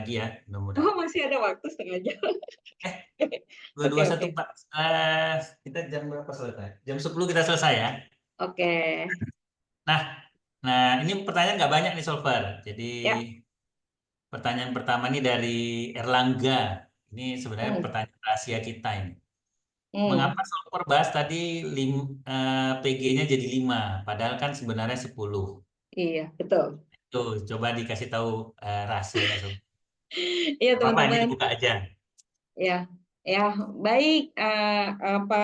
lagi ya, Oh, mudah-mudahan. masih ada waktu setengah jam. Eh, Oke, oke. 22.14, kita jam berapa selesai? Jam 10 kita selesai ya. Oke. Nah, nah ini pertanyaan nggak banyak nih Solver. Jadi Ya. pertanyaan pertama nih dari Erlangga. Ini sebenarnya Hmm. pertanyaan rahasia kita ini. Hmm. Mengapa Solver bahas tadi PG-nya jadi 5, padahal kan sebenarnya 10. Iya, betul. Tuh, coba dikasih tahu rahasianya Sob. Iya, Gak apa-apa, ini teman-teman. dibuka aja. Ya, ya, baik. Apa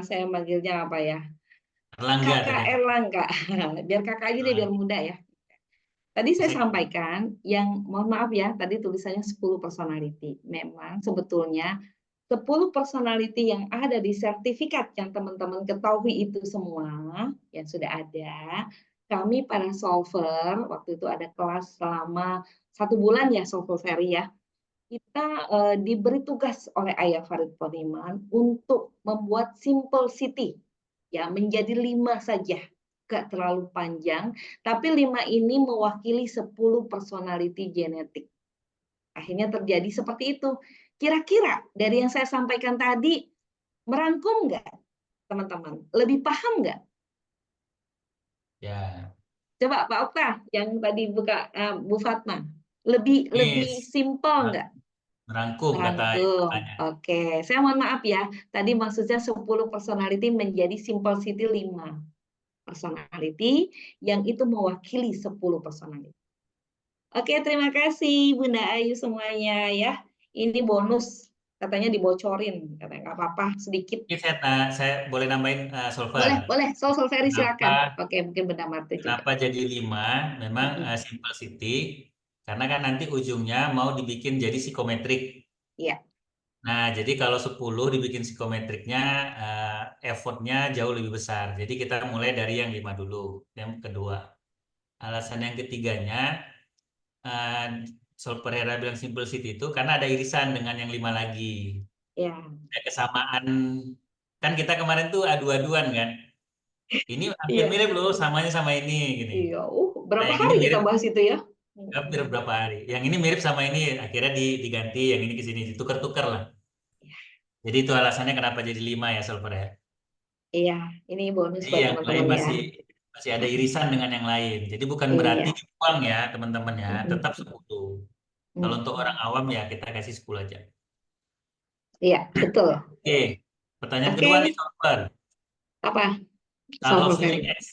saya manggilnya apa ya? Erlangga Kakak tadi. Erlangga. Biar kakak aja deh, biar mudah ya. Tadi saya Asik. sampaikan yang, mohon maaf ya, tadi tulisannya 10 personality. Memang sebetulnya 10 personality yang ada di sertifikat yang teman-teman ketahui itu semua yang sudah ada. Kami para solver, waktu itu ada kelas selama 1 bulan ya, solver seri ya. Kita diberi tugas oleh Ayah Farid Poniman untuk membuat simple city, ya menjadi 5 saja, gak terlalu panjang, tapi 5 ini mewakili 10 personality genetik. Akhirnya terjadi seperti itu. Kira-kira dari yang saya sampaikan tadi merangkum nggak, teman-teman? Lebih paham nggak? Ya. Coba Pak Okta yang tadi buka Bu Fatma, lebih Ini lebih simpel nggak? merangkum kata yang Merangkum. bertanya. Oke, saya mohon maaf ya. Tadi maksudnya 10 personality menjadi simple city 5 personality yang itu mewakili 10 personality. Oke, terima kasih Bunda Ayu semuanya ya. Ini bonus katanya dibocorin, katanya nggak apa-apa sedikit. Ini saya boleh nambahin solver. Boleh, boleh. Soal Ferry Kenapa silakan. Oke, mungkin Bunda Marta juga. kenapa jadi 5? Memang Mm-mm. simple city karena kan nanti ujungnya mau dibikin jadi psikometrik. Iya, Nah, jadi kalau 10 dibikin psikometriknya effortnya jauh lebih besar. Jadi kita mulai dari yang 5 dulu. Yang kedua, alasan yang ketiganya eh Sol Pereira bilang simple city itu karena ada irisan dengan yang 5 lagi. iya, Ada kesamaan, kan kita kemarin tuh adu-aduan kan. Ini hampir iya, mirip loh, samanya sama ini gini. iya. Nah, Berapa yang ini hari kita mirip bahas itu ya? hampir berapa hari. Yang ini mirip sama ini, akhirnya diganti, yang ini ke sini, ditukar-tukar lah. Jadi itu alasannya kenapa jadi 5 ya Solver ya. Iya, ini bonus Jadi buat yang lain teman-teman ya. masih ada irisan dengan yang lain. Jadi bukan berarti Iya. dibuang ya teman-teman ya, tetap Mm-mm. 10. Kalau Mm. untuk orang awam ya kita kasih 10 aja. Iya, betul. Oke, pertanyaan kedua nih Oke, Solver. apa? Kalau Soal feeling Ferry.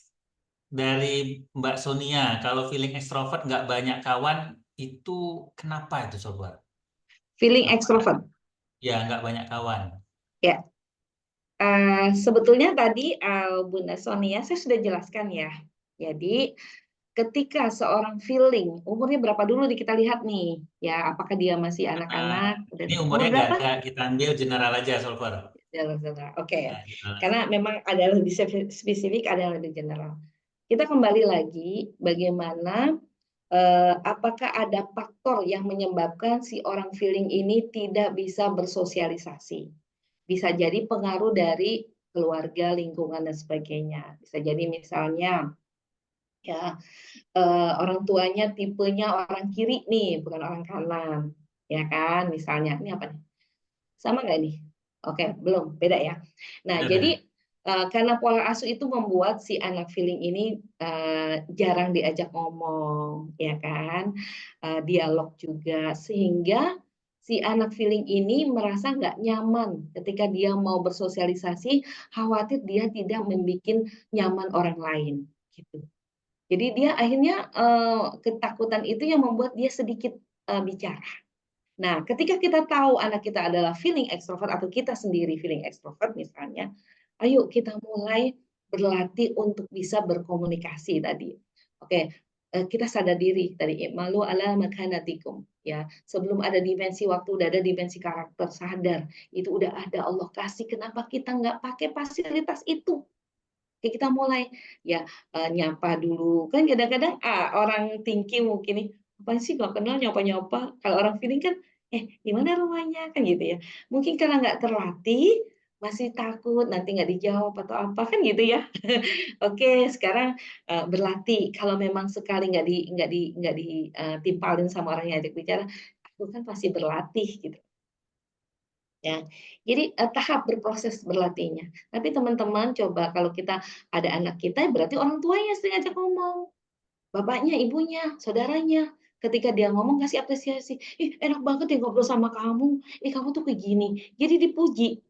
dari Mbak Sonia, kalau feeling ekstrovert nggak banyak kawan, itu kenapa itu Sobat? Feeling Apa extrovert. ya nggak banyak kawan? Ya, sebetulnya tadi Bunda Sonia saya sudah jelaskan ya. Jadi ketika seorang feeling umurnya berapa dulu kita lihat nih, ya apakah dia masih Eh, anak-anak, ini umur umurnya berapa? nggak kita ambil general aja Solver. General. Oke ya, Ya, general aja. karena memang ada yang lebih spesifik, ada yang lebih general. Kita kembali lagi bagaimana apakah ada faktor yang menyebabkan si orang feeling ini tidak bisa bersosialisasi. Bisa jadi pengaruh dari keluarga, lingkungan, dan sebagainya. Bisa jadi misalnya ya orang tuanya tipenya orang kiri nih, bukan orang kanan. Ya kan, misalnya. Ini apa nih? Sama nggak nih? Oke, belum, beda ya. Nah, Beda-beda. jadi karena pola asuh itu membuat si anak feeling ini jarang diajak ngomong, ya kan, dialog juga, sehingga si anak feeling ini merasa nggak nyaman ketika dia mau bersosialisasi, khawatir dia tidak membuat nyaman orang lain, gitu. Jadi dia akhirnya ketakutan itu yang membuat dia sedikit bicara. Nah, ketika kita tahu anak kita adalah feeling extrovert atau kita sendiri feeling extrovert misalnya, ayo kita mulai berlatih untuk bisa berkomunikasi tadi. Oke, kita sadar diri tadi malu ala makanatikum ya. Sebelum ada dimensi waktu udah ada dimensi karakter, sadar itu udah ada Allah kasih. Kenapa kita nggak pakai fasilitas itu? Oke, kita mulai ya nyapa dulu. Kan kadang-kadang orang thinking mungkin nih, apa sih nggak kenal nyapa-nyapa. Kalau orang feeling kan, di mana rumahnya kan gitu ya. Mungkin karena nggak terlatih, masih takut nanti nggak dijawab atau apa kan gitu ya. Oke, sekarang berlatih. Kalau memang sekali nggak ditimpalin sama orang yang ajak bicara, itu kan pasti berlatih gitu. Ya, jadi tahap berproses berlatihnya. Tapi teman-teman coba kalau kita ada anak kita, berarti orang tuanya sering ajak ngomong, bapaknya, ibunya, saudaranya. Ketika dia ngomong kasih apresiasi, ih enak banget ya ngobrol sama kamu, ih kamu tuh kayak gini. Jadi dipuji.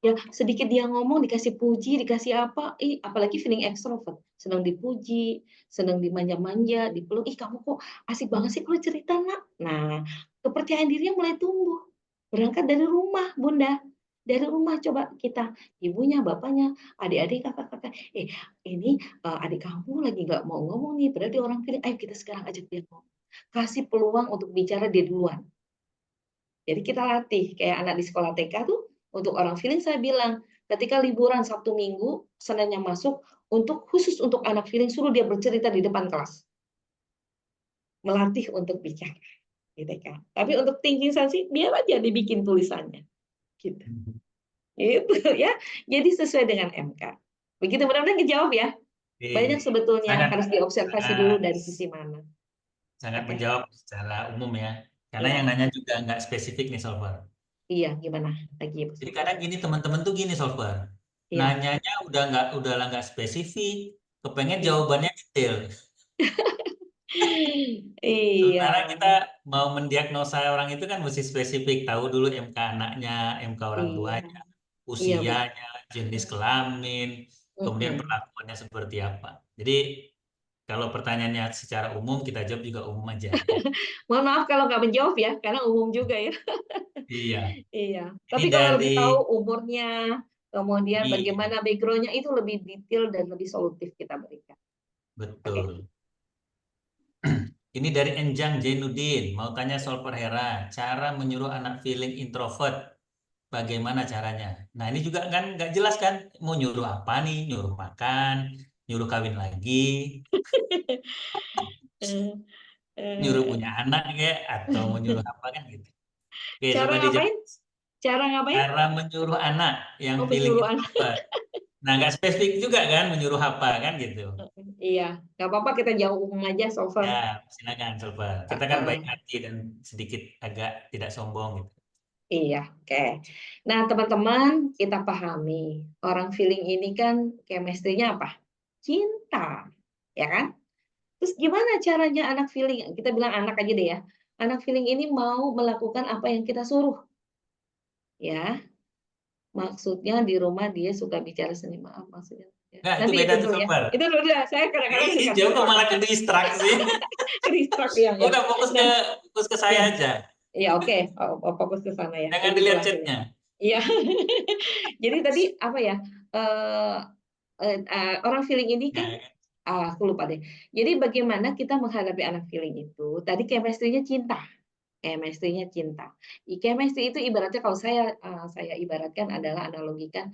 Ya, sedikit dia ngomong dikasih puji, dikasih apa, ih apalagi feeling extrovert, senang dipuji, senang dimanja-manja, dipeluk, ih kamu kok asik banget sih kalau cerita nak. Nah, kepercayaan dirinya mulai tumbuh. Berangkat dari rumah, Bunda. Dari rumah coba kita, ibunya, bapaknya, adik-adik, kakak-kakak, ini adik kamu lagi nggak mau ngomong nih, berarti orang feeling, ayo kita sekarang ajak dia ngomong. Kasih peluang untuk bicara dia duluan. Jadi kita latih, kayak anak di sekolah TK tuh, untuk orang feeling saya bilang, ketika liburan Sabtu Minggu, Seninnya masuk, khusus untuk anak feeling, suruh dia bercerita di depan kelas. Melatih untuk bicara. Gitu kan. Tapi untuk thinking sensi, biar aja dibikin tulisannya. Gitu. Itu ya. Jadi sesuai dengan MK. Begitu, mudah-mudahan kejawab ya. Banyak sebetulnya Sangat, harus diobservasi dulu sangat, dari sisi mana. sangat Oke. menjawab secara umum ya. Karena yang Iya. nanya juga nggak spesifik nih Solver. Iya, gimana? Lagi ya, Jadi Solver. kadang gini teman-teman tuh gini Solver. Iya. Nanyanya udahlah nggak spesifik, kepengen Iya. jawabannya detail. Iya. Sementara kita mau mendiagnosa orang itu kan mesti spesifik, tahu dulu MK anaknya, MK orang Iya. tuanya, Iya, betul. usianya, jenis kelamin, kemudian Mm-mm. perlakuannya seperti apa. Jadi kalau pertanyaannya secara umum kita jawab juga umum aja ya. Mohon maaf kalau nggak menjawab ya, karena umum juga ya. Iya. Iya. Ini Tapi kalau lebih dari tahu umurnya, kemudian iya, bagaimana backgroundnya itu lebih detail dan lebih solutif kita berikan. Oke. betul. Ini dari Enjang Jainuddin, mau tanya Solver Hera, cara menyuruh anak feeling introvert, bagaimana caranya? Nah ini juga kan nggak jelas kan, mau nyuruh apa nih? Nyuruh makan, nyuruh kawin lagi, Eh, nyuruh eh, punya anak ya, atau mau nyuruh apa kan gitu. Oke, Cara coba dijawab. ngapain? Cara ngapain? Cara menyuruh anak yang Oh, feeling penyuluhan. introvert. Nah nggak spesifik juga kan, menyuruh apa kan gitu. Iya, nggak apa-apa kita jauh umum aja, Solver. Ya, silakan coba. Kita kan baik hati dan sedikit agak tidak sombong gitu. Iya, oke. Nah, teman-teman, kita pahami orang feeling ini kan chemistry-nya apa? Cinta, ya kan? Terus gimana caranya anak feeling, kita bilang anak aja deh ya, anak feeling ini mau melakukan apa yang kita suruh, ya. Maksudnya di rumah dia suka bicara seni, maaf maksudnya. Ya. Nggak, itu Nanti beda itu tuh dulu ya. Sobar. Itu dulu ya. Saya kadang-kadang Ini suka jauh kok distract. malah ke distraksi. Distract ya, ya. Udah Nah, fokus ke saya ya, aja. ya oke. Fokus ke sana ya. Jangan Lebih dilihat pelan ya. chatnya. Iya. Jadi tadi apa ya? Eh, Orang feeling ini kan, Ya, aku lupa deh. Jadi bagaimana kita menghadapi anak feeling itu? Tadi chemistry-nya cinta. Chemistry-nya cinta. Chemistry itu ibaratnya kalau saya ibaratkan adalah analogikan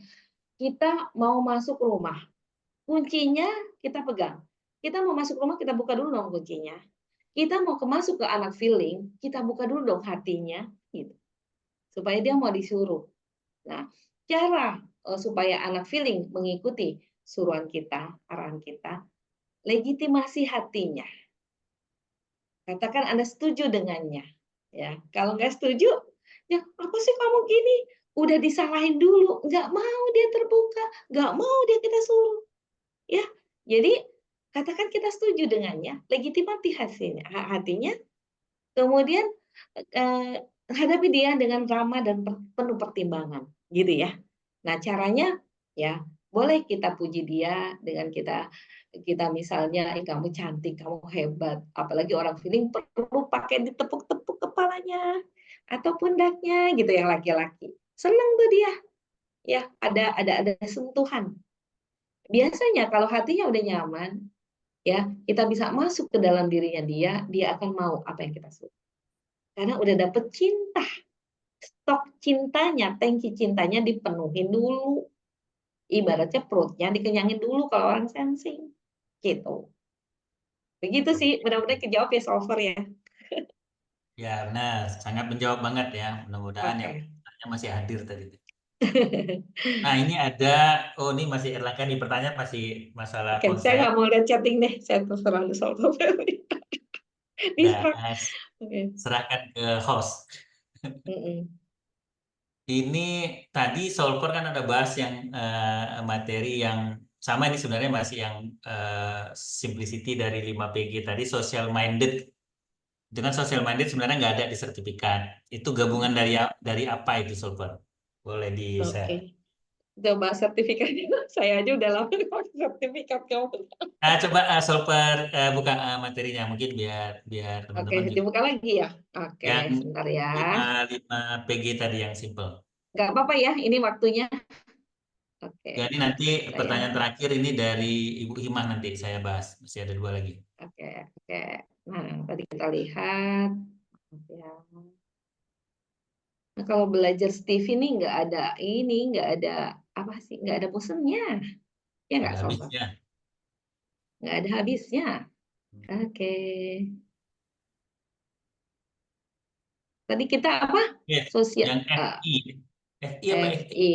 kita mau masuk rumah, kuncinya kita pegang. Kita mau masuk rumah, kita buka dulu dong kuncinya. Kita mau masuk ke anak feeling, kita buka dulu dong hatinya, gitu. Supaya dia mau disuruh. Nah, cara supaya anak feeling mengikuti suruhan kita, arahan kita, legitimasi hatinya. Katakan Anda setuju dengannya. Ya, kalau nggak setuju, ya apa sih kamu gini? Udah disalahin dulu, nggak mau dia terbuka, nggak mau dia kita suruh. Ya, jadi katakan kita setuju dengannya, legitimasi hatinya, kemudian hadapi dia dengan ramah dan penuh pertimbangan, gitu ya. Nah, caranya ya boleh kita puji dia dengan kita kita misalnya, kamu cantik, kamu hebat, apalagi orang feeling perlu pakai ditepuk-tepuk kepalanya atau pundaknya gitu yang laki-laki. Senang tuh dia, ya ada sentuhan. Biasanya kalau hatinya udah nyaman, ya kita bisa masuk ke dalam dirinya dia akan mau apa yang kita suka karena udah dapet cinta, stok cintanya, tangki cintanya dipenuhin dulu, ibaratnya perutnya dikenyangin dulu kalau orang sensing gitu. Begitu sih, mudah-mudahan kejawab ya, Solver ya. ya benar. Sangat menjawab banget ya. Mudah-mudahan yang Oke. bertanya masih hadir tadi. Nah ini ada, oh ini masih Erlangga nih pertanyaan masih masalah Oke, saya konsep. nggak mau lihat chatting deh, saya terserah Solver. Distract. Nah, Oke. serahkan ke host. Mm-mm. Ini tadi solver kan ada bahas yang materi yang sama, ini sebenarnya masih yang simplicity dari 5PG tadi, social minded. Itu kan social minded sebenarnya nggak ada di sertifikat. Itu gabungan dari apa itu solver? Boleh di-share. Oke. Coba sertifikatnya. Saya aja udah lama pakai sertifikat kamu. Nah, coba solver buka materinya mungkin biar biar Oke, teman-teman juga dibuka lagi ya. Oke, yang sebentar ya. 5 PG tadi yang simple. Nggak apa-apa ya, ini waktunya. Oke, Jadi nanti saya. pertanyaan terakhir ini dari Ibu Himah, nanti saya bahas. Masih ada 2 lagi. Oke, oke. Nah, tadi kita lihat. Ya. Nah, kalau belajar Steve ini nggak ada apa sih, nggak ada bosennya, ya nggak Ada Sofa? habisnya. Nggak ada habisnya. Oke, tadi kita apa? Yes, Sosial yang FI. FI apa FE? FE.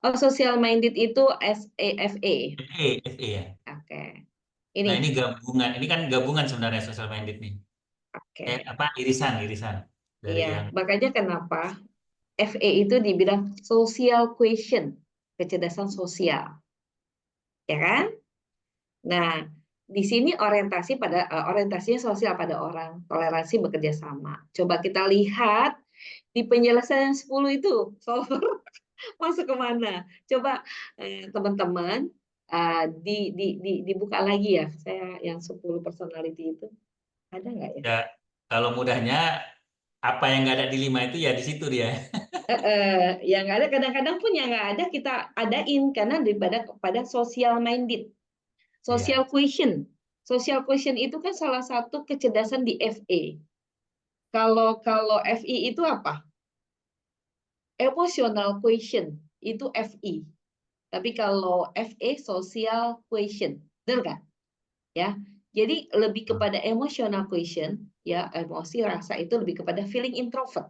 Oh, social minded itu SAFA. FE ya. Oke, Nah, ini. ini gabungan. Ini kan gabungan sebenarnya social minded nih. Oke, Apa irisan dari iya. yang Makanya kenapa FE itu dibilang social question, kecerdasan sosial, ya kan? Nah, di sini orientasinya sosial pada orang, toleransi bekerja sama. Coba kita lihat di penjelasan yang 10 itu, solver masuk kemana? Coba teman-teman dibuka lagi ya, saya yang 10 personality itu ada nggak ya? ya, kalau mudahnya apa yang nggak ada di 5 itu ya di situ dia. Yang ada kadang-kadang pun yang nggak ada kita adain karena daripada pada social minded. Social Iya. question. Social question itu kan salah satu kecerdasan di FE. Kalau kalau FI itu apa? Emotional question itu FI. Tapi kalau FE social question, benar kan? Ya. Jadi lebih kepada emotional question, ya emosi rasa itu lebih kepada feeling introvert.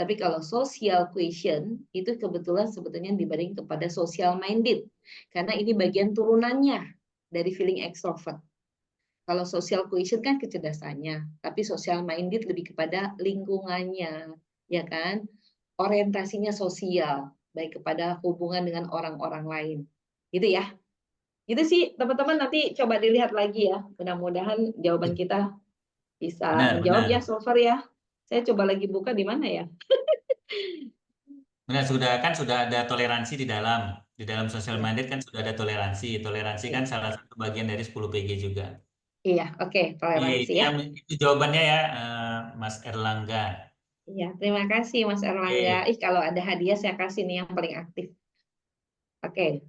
Tapi kalau social question itu kebetulan sebetulnya dibanding kepada social minded karena ini bagian turunannya dari feeling extrovert. Kalau social quotient kan kecerdasannya, tapi social minded lebih kepada lingkungannya, ya kan? Orientasinya sosial, baik kepada hubungan dengan orang-orang lain. Gitu ya. Itu sih teman-teman, nanti coba dilihat lagi ya. Mudah-mudahan jawaban kita bisa Benar, menjawab ya, benar. Solver ya. Saya coba lagi buka di mana ya? Benar, sudah ada toleransi di dalam. Di dalam social Iya, minded kan sudah ada toleransi. Toleransi kan iya, salah satu bagian dari 10 PG juga. iya. Oke, Iya, toleransi itu ya. yang itu jawabannya ya, Mas Erlangga. Iya, terima kasih Mas Erlangga. Oke. Kalau ada hadiah saya kasih nih yang paling aktif. Oke.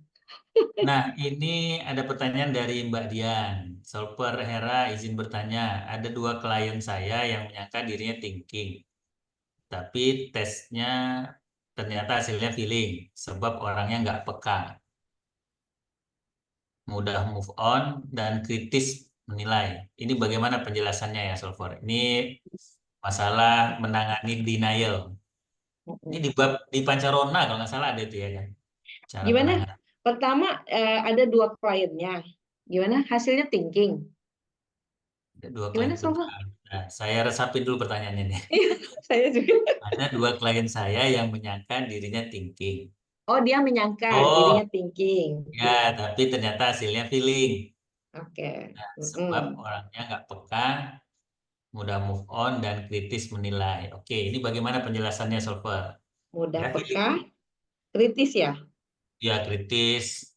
Nah, ini ada pertanyaan dari Mbak Dian. Solver Hera izin bertanya, ada 2 klien saya yang menyangka dirinya thinking, tapi tesnya ternyata hasilnya feeling, sebab orangnya nggak peka, mudah move on, dan kritis menilai. Ini bagaimana penjelasannya ya, Solver? Ini masalah menangani denial. Ini di Pancarona kalau nggak salah ada itu ya kan, cara Gimana? penanganan. Pertama ada 2 kliennya. Gimana hasilnya thinking? Ada 2 klien Gimana Salva? bentar. Nah, saya resapin dulu pertanyaannya nih. Saya juga. Ada 2 klien saya yang menyangka dirinya thinking. Oh, dia menyangka dirinya Oh, thinking. ya, tapi ternyata hasilnya feeling. Oke. Nah, sebab Mm-mm. orangnya nggak peka, mudah move on, dan kritis menilai. Oke, ini bagaimana penjelasannya, Solver? Mudah Ya, peka, feeling. kritis ya. Ya, kritis.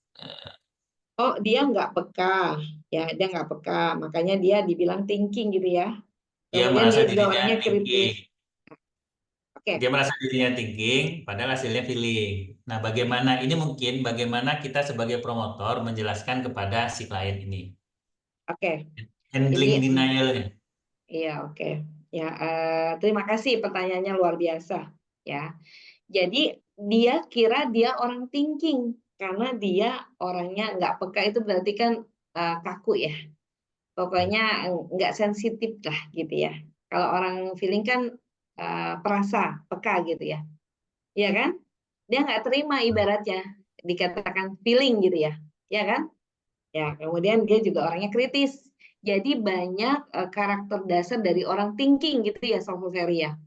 Oh, dia nggak peka. Ya, dia nggak peka. Makanya dia dibilang thinking gitu ya. Dia Kemudian merasa dia juga dirinya orangnya kritis. thinking. Oke, Dia merasa dirinya thinking, padahal hasilnya feeling. Nah, bagaimana ini mungkin bagaimana kita sebagai promotor menjelaskan kepada si klien ini. oke. Jadi, Handling denialnya. iya oke. Ya, terima kasih pertanyaannya luar biasa. Ya, jadi dia kira dia orang thinking karena dia orangnya nggak peka itu berarti kan kaku ya. Pokoknya nggak sensitif lah gitu ya. Kalau orang feeling kan perasa, peka gitu ya. Iya kan? Dia nggak terima ibaratnya dikatakan feeling gitu ya. Ya kan? Ya, kemudian dia juga orangnya kritis. Jadi banyak karakter dasar dari orang thinking gitu ya, Soal Ferry ya.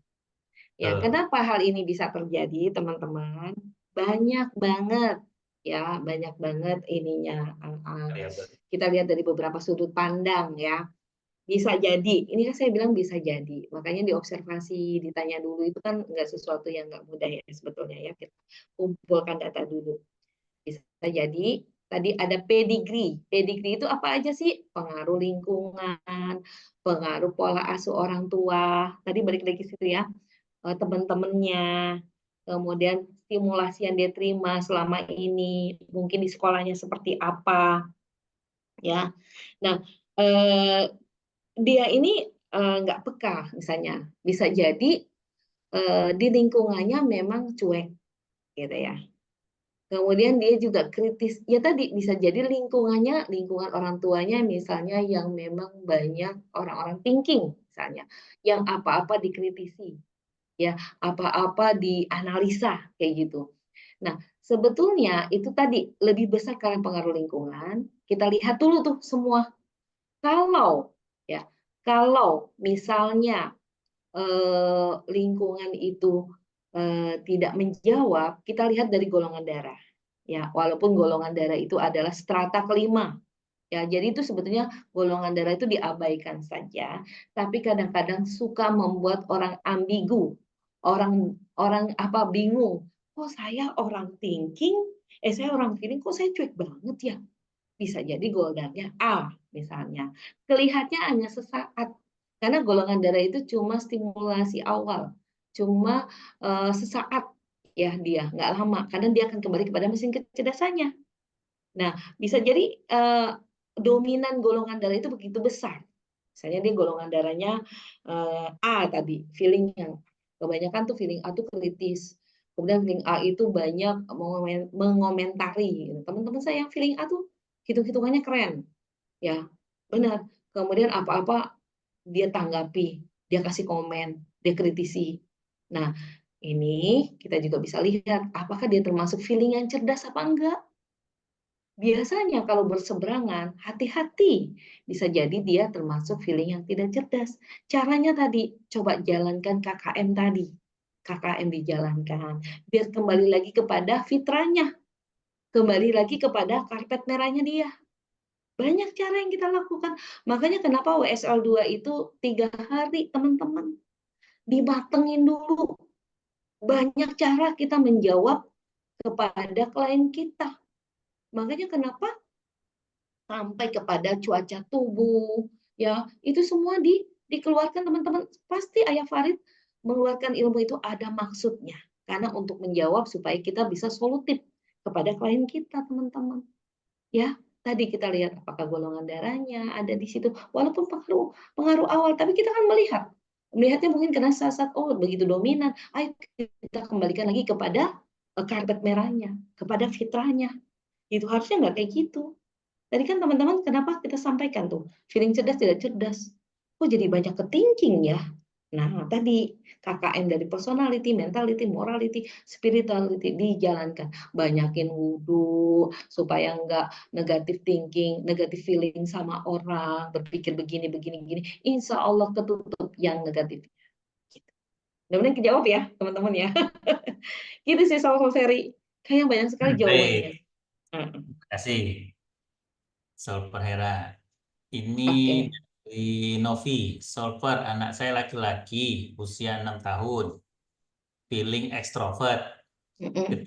Ya, Betul. kenapa hal ini bisa terjadi, teman-teman? Banyak banget, ya, banyak banget ininya. Variabel. Kita lihat dari beberapa sudut pandang, ya. Bisa jadi, ini kan saya bilang bisa jadi. Makanya diobservasi, ditanya dulu itu kan nggak sesuatu yang nggak mudah ya sebetulnya ya. Kita kumpulkan data dulu. Bisa jadi tadi ada pedigree. Pedigree itu apa aja sih? Pengaruh lingkungan, pengaruh pola asuh orang tua. Tadi balik lagi situ ya, teman-temannya, kemudian stimulasi yang dia terima selama ini, mungkin di sekolahnya seperti apa, ya. Nah, eh, dia ini nggak peka, misalnya, bisa jadi di lingkungannya memang cuek, gitu ya. Kemudian dia juga kritis. Ya tadi bisa jadi lingkungannya, lingkungan orang tuanya misalnya yang memang banyak orang-orang thinking misalnya, yang apa-apa dikritisi, ya, apa-apa dianalisa kayak gitu. Nah, sebetulnya itu tadi lebih besar karena pengaruh lingkungan. Kita lihat dulu tuh semua. Kalau ya, kalau misalnya lingkungan itu tidak menjawab, kita lihat dari golongan darah. Ya, walaupun golongan darah itu adalah strata kelima. Ya, jadi itu sebetulnya golongan darah itu diabaikan saja, tapi kadang-kadang suka membuat orang ambigu, orang orang apa bingung. Kok saya orang thinking, saya orang feeling, kok saya cuek banget ya? Bisa jadi golongannya A misalnya. Kelihatannya hanya sesaat, karena golongan darah itu cuma stimulasi awal, cuma sesaat ya dia, nggak lama, karena dia akan kembali kepada mesin kecerdasannya. Nah, bisa jadi dominan golongan darah itu begitu besar. Misalnya dia golongan darahnya A tadi, feeling yang kebanyakan tuh feeling A tuh kritis. Kemudian feeling A itu banyak mengomentari. Teman-teman saya yang feeling A tuh hitung-hitungannya keren, ya benar. Kemudian apa-apa dia tanggapi, dia kasih komen, dia kritisi. Nah, ini kita juga bisa lihat apakah dia termasuk feeling yang cerdas apa enggak. Biasanya kalau berseberangan, hati-hati. Bisa jadi dia termasuk feeling yang tidak cerdas. Caranya tadi, coba jalankan KKM tadi. KKM dijalankan. Biar kembali lagi kepada fitranya. Kembali lagi kepada karpet merahnya dia. Banyak cara yang kita lakukan. Makanya kenapa WSL2 itu 3 hari, teman-teman. Dimatengin dulu. Banyak cara kita menjawab kepada klien kita. Makanya kenapa sampai kepada cuaca tubuh, ya itu semua dikeluarkan teman-teman. Pasti Ayah Farid mengeluarkan ilmu itu ada maksudnya, karena untuk menjawab supaya kita bisa solutif kepada klien kita, teman-teman. Ya, tadi kita lihat apakah golongan darahnya ada di situ, walaupun pengaruh pengaruh awal, tapi kita kan melihatnya mungkin karena saat-saat oh begitu dominan. Ayo kita kembalikan lagi kepada karpet merahnya, kepada fitrahnya. Itu harusnya nggak kayak gitu. Tadi kan teman-teman kenapa kita sampaikan tuh, feeling cerdas tidak cerdas. Kok jadi banyak ke thinking ya? Nah, tadi KKM dari personality, mentality, morality, spirituality dijalankan. Banyakin wudhu supaya enggak negatif thinking, negatif feeling sama orang, berpikir begini, begini, begini. Insya Allah ketutup yang negatif. Gitu. Mudah-mudahan kejawab ya, teman-teman ya. Gitu sih soal seri. Kayaknya banyak sekali jawabannya. Baik, terima kasih. Solver Hera. Ini Oke. dari Novi. Solver, anak saya laki-laki, usia 6 tahun, feeling ekstrovert. Mm-mm.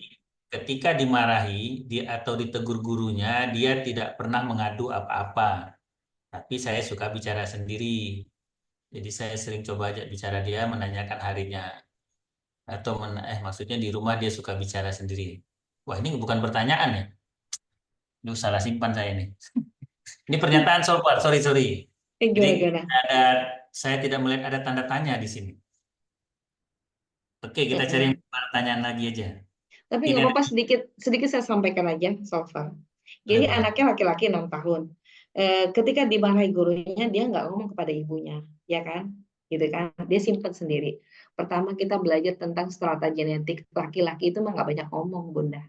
Ketika dimarahi atau ditegur gurunya, dia tidak pernah mengadu apa-apa. Tapi saya suka bicara sendiri. Jadi saya sering coba ajak bicara dia, menanyakan harinya. Atau maksudnya di rumah dia suka bicara sendiri. Wah, ini bukan pertanyaan ya? Duh, salah simpan saya nih. Ini pernyataan sobat, sorry, sorry. Jadi Gimana, gimana? ada, saya tidak melihat ada tanda tanya di sini. Oke, kita cari Mm-mm. pertanyaan lagi aja. Tapi Ini nggak ada, apa-apa, sedikit sedikit saya sampaikan aja so far. boleh, Jadi boleh. anaknya laki-laki 6 tahun. Ketika dimarahi gurunya, dia nggak ngomong kepada ibunya, ya kan? Gitu kan? Dia simpan sendiri. Pertama kita belajar tentang strata genetik. Laki-laki itu mah nggak banyak ngomong, Bunda.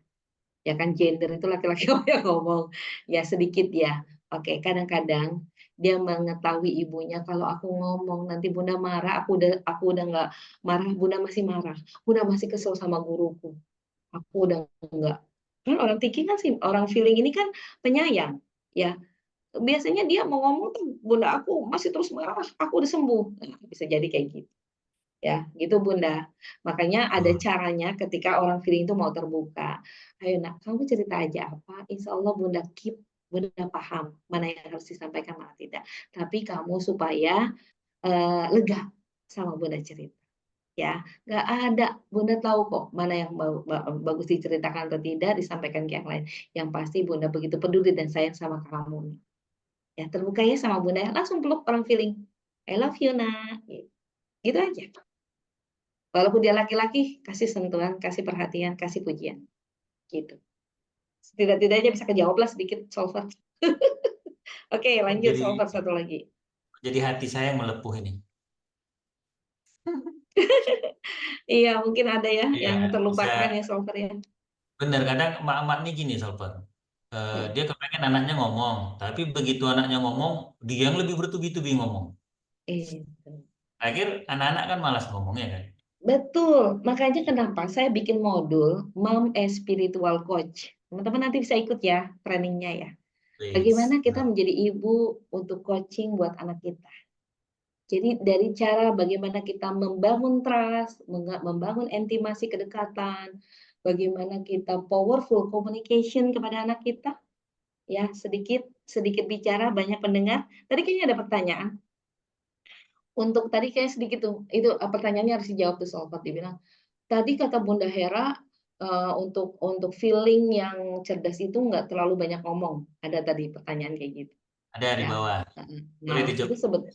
Ya kan, gender itu laki-laki yang ngomong. Ya sedikit ya. Oke, kadang-kadang Dia mengetahui ibunya kalau aku ngomong nanti Bunda marah, aku udah nggak marah, Bunda masih marah. Bunda masih kesel sama guruku. Aku udah nggak. Kan orang thinking kan sih, orang feeling ini kan penyayang, ya. Biasanya dia mau ngomong tuh, Bunda aku masih terus marah, aku udah sembuh. Nah, bisa jadi kayak gitu. Ya, gitu Bunda. Makanya ada Betul. caranya ketika orang feeling itu mau terbuka. Ayo nak, kamu cerita aja apa, insya Allah Bunda keep, Bunda paham mana yang harus disampaikan, mana tidak. Tapi kamu supaya lega sama Bunda cerita. Ya, nggak ada. Bunda tahu kok mana yang bagus diceritakan atau tidak, disampaikan ke yang lain. Yang pasti Bunda begitu peduli dan sayang sama kamu. Ya, terbuka ya sama Bunda, langsung peluk orang feeling. I love you, nak. Gitu aja. Walaupun dia laki-laki, kasih sentuhan, kasih perhatian, kasih pujian. Gitu. Tidak-tidaknya bisa kejawab lah sedikit solver. Oke, Kok lanjut solver satu lagi. jadi hati saya melepuh ini. Iya, mungkin ada ya Iya, yang bisa. terlupakan ya solver ya. Bener, kadang emak-emak nih gini, Sobat. Dia kepengen anaknya ngomong, tapi begitu anaknya ngomong, dia yang lebih bertubi-tubi ngomong. Itu. Akhir anak-anak kan malas ngomongnya kan. Betul, makanya kenapa saya bikin modul Mom as Spiritual Coach. Teman-teman nanti bisa ikut ya trainingnya ya. Please. Bagaimana kita menjadi ibu untuk coaching buat anak kita. Jadi dari cara bagaimana kita membangun trust, membangun intimasi kedekatan, bagaimana kita powerful communication kepada anak kita, ya sedikit sedikit bicara banyak pendengar. Tadi kayaknya ada pertanyaan. Untuk tadi kayak sedikit tuh, itu pertanyaannya harus dijawab tuh Sobat, dibilang. Tadi kata Bunda Hera, untuk feeling yang cerdas itu nggak terlalu banyak ngomong. Ada tadi pertanyaan kayak gitu, Ada di ya. bawah. Boleh Nah, itu dijawab.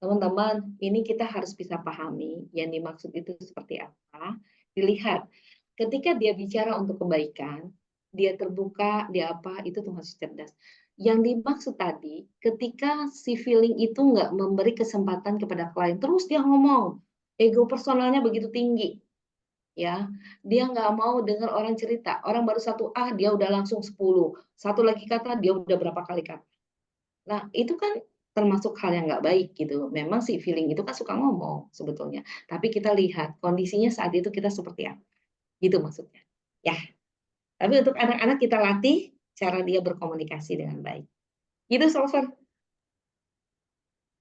teman-teman, ini kita harus bisa pahami yang dimaksud itu seperti apa. Dilihat, ketika dia bicara untuk kebaikan, dia terbuka, dia apa, itu termasuk cerdas. Yang dimaksud tadi, ketika si feeling itu nggak memberi kesempatan kepada klien, terus dia ngomong, ego personalnya begitu tinggi, ya, dia nggak mau dengar orang cerita, orang baru satu dia udah langsung 10, satu lagi kata dia udah berapa kali kata. Nah itu kan termasuk hal yang nggak baik gitu. Memang si feeling itu kan suka ngomong sebetulnya, tapi kita lihat kondisinya saat itu kita seperti apa, gitu maksudnya. Ya, tapi untuk anak-anak kita latih cara dia berkomunikasi dengan baik. Gitu Solver.